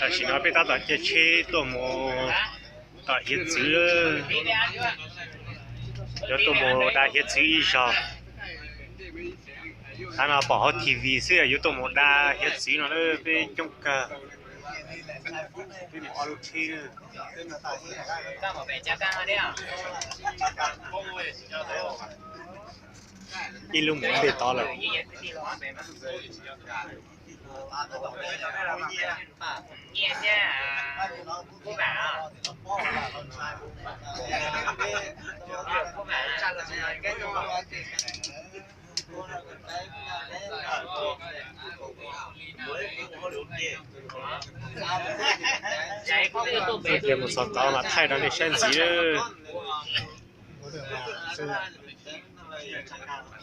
ta chỉ nói với ta là cái chế tôi mua ta hiện chữ giờ tôi mua đã hiện chữ ít sao anh nào bỏ tivi xưa giờ tôi mua đã hiện chữ nó về trong cả về mua alo chi đi luôn muốn về to rồi thì một số tao mà thay đó để xem gì đó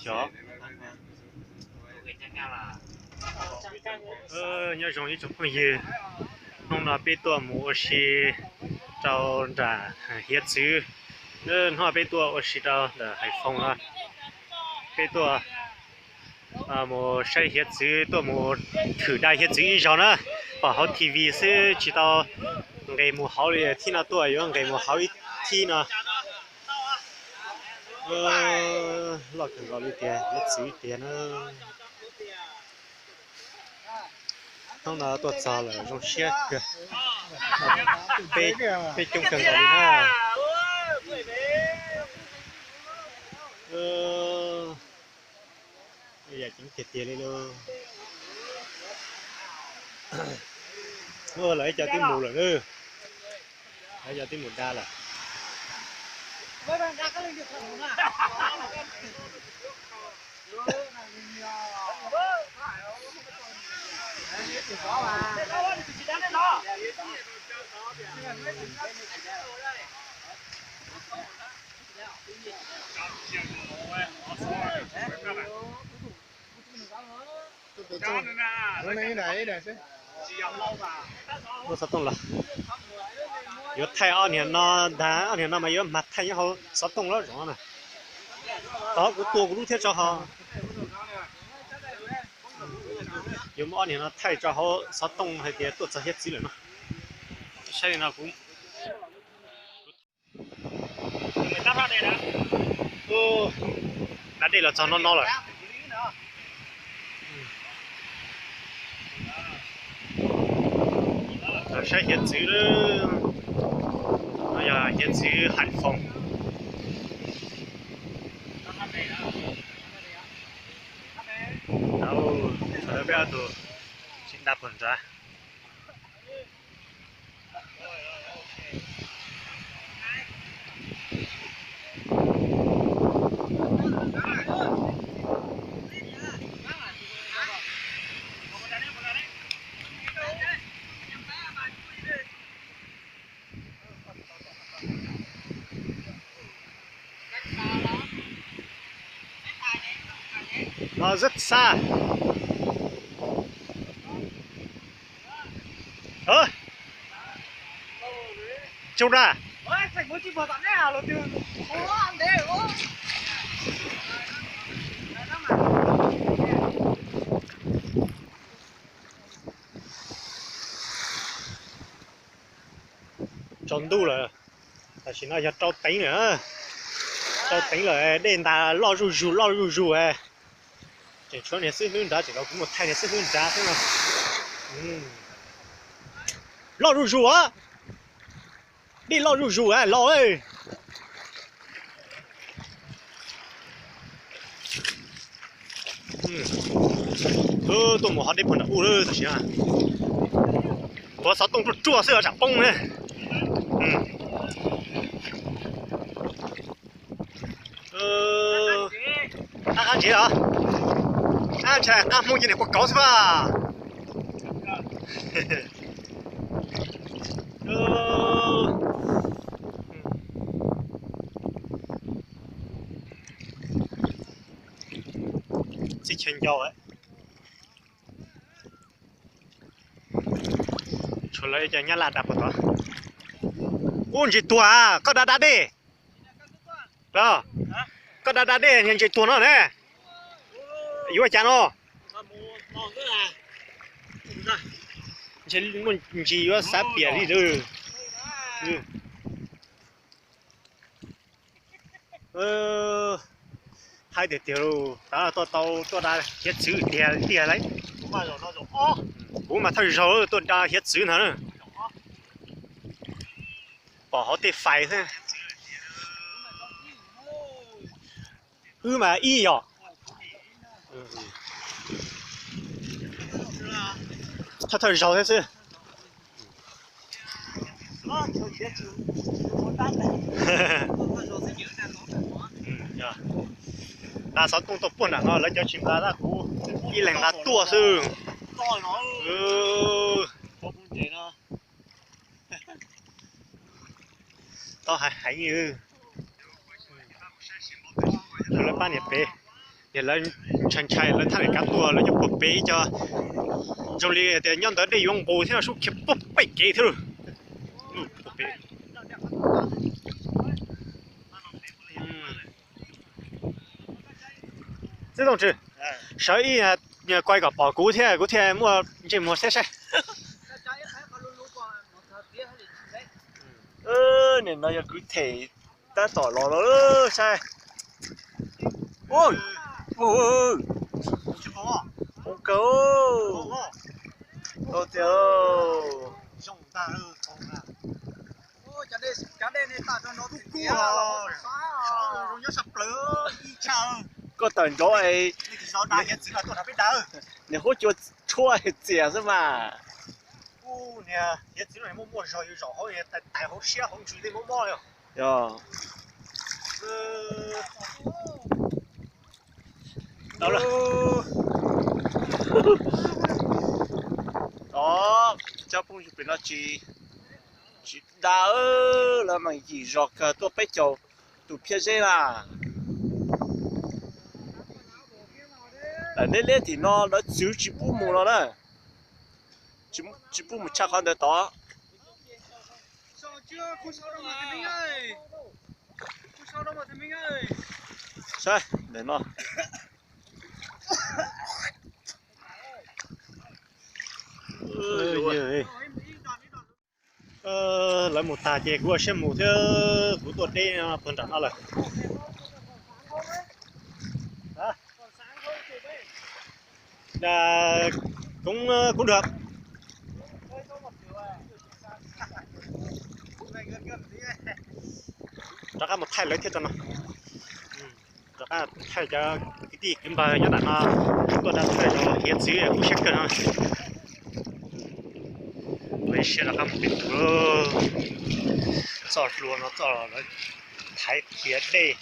chó nhớ giống như chúng mình gì không là bị tua mua xí trâu trả hiết chữ nó bị tua ở xí trâu là Hải Phòng ha bị tua mua xây hiết chữ tua mua thử đại hiết chữ gì nữa bảo họ tivi sẽ chỉ tao ngày mua hậu thì khi nào tua rồi ngày mua hậu thì nào lọt cái gọi tiền hiết chữ tiền nữa không là tuột giò là trong xe kìa bê chung cần gọi đi bây giờ chính thiệt tiền đi luôn lấy cho tiếng mù rồi nữa lấy cho tiếng mù đa là nó sắp tung là yếu thay ở nhà nó đá ở nhà nó mà yếu mặt thay nhau họ sắp tung đó rõ này đó cái tua của lúc thiết cho họ yếu mà ở nhà nó thay cho họ sắp tung hay thì tuột ra hết gì nữa mà xây nào cũng đã đây là cho nó rồi sẽ hiện chữ đó bây giờ hiện chữ Hải Phòng đâu giờ bây giờ tụi chính đáp phần ra nó rất xa trông ra tròn đu là chỉ nói cho trâu tính nữa trâu tính là đền ta lo rù rù chỉ cho nên sẽ hướng ra chỉ có cũng một thay này sẽ hướng ra thế nào lo rù á đi lo rù lo ơi tôi một hạt đi phần u rồi thật à tôi sao tung chua sữa chẳng bông này ăn chị hả ăn chả ăn mua gì này có cáu chứ ba chỉ chân dầu ấy cho lấy cho nhá là đạp vào đó ôn chỉ tua à có đá đi đó có đá đi nhận chỉ tua nó nè yếu chán nó muốn chỉ có sắp bịa đi rồi hai đứa tiểu đó là tôi đã hết chữ đè lấy bố mà thôi rồi tôi đã hết chữ nữa bỏ họ để phải thôi mà y à thôi rồi thế chứ là sao tung tập buồn à nó lấy cho chim ra cú đi lành là tua sư tao hay như rồi ban nhiệt bé để lên chân chạy lên thằng cá tua lên cho bột bé cho trong li để nhân tới để dùng bồ thế là số kịp bột bé kia thôi bột bé这种是，所以啊，quay cái bảo cũ thế mua chỉ mua xe xe. Nên nó cứ thể ta tỏ lò đó sai. Ôi, ôi, không có, tốt tiêu. Có tận chỗ ấy你好久错解是嘛？nè, hiện chỉ là mua rồi rồi hỏi tại họ xe không chịu đi mua rồi. Yo. Đâu rồi? Đó, cháu không chịu nó chỉ đá là mình chỉ giọt tôi biết chỗ tụ phía dưới là. Nên thì nó chỉ bù mù nó đấy, chỉ bù một chắc hơn được đó. Sao? Để nó. Lấy một tà chè của xem một thứ của tuột đi phần trận nó là. Cũng được. Chắc là một thay lấy thiết cho nó. Chắc là thay cho cái gì cũng bà nhất là nó tôi đã thay cho hiện sĩ cũng sẽ cần hơn. Bây giờ là không biết rồi luôn nó thay phía đây.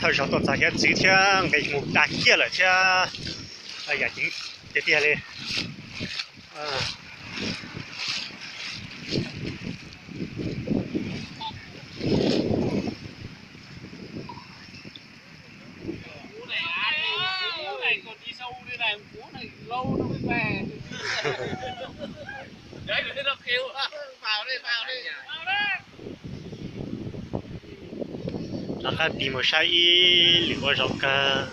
thời gian tôi hiện chỉ theo cái một đại kia là theo giờ chính tiếp theo đi lâu nó mới về. Đấy để nó kêu vào đi nó khác tìm một sai lửa rau cá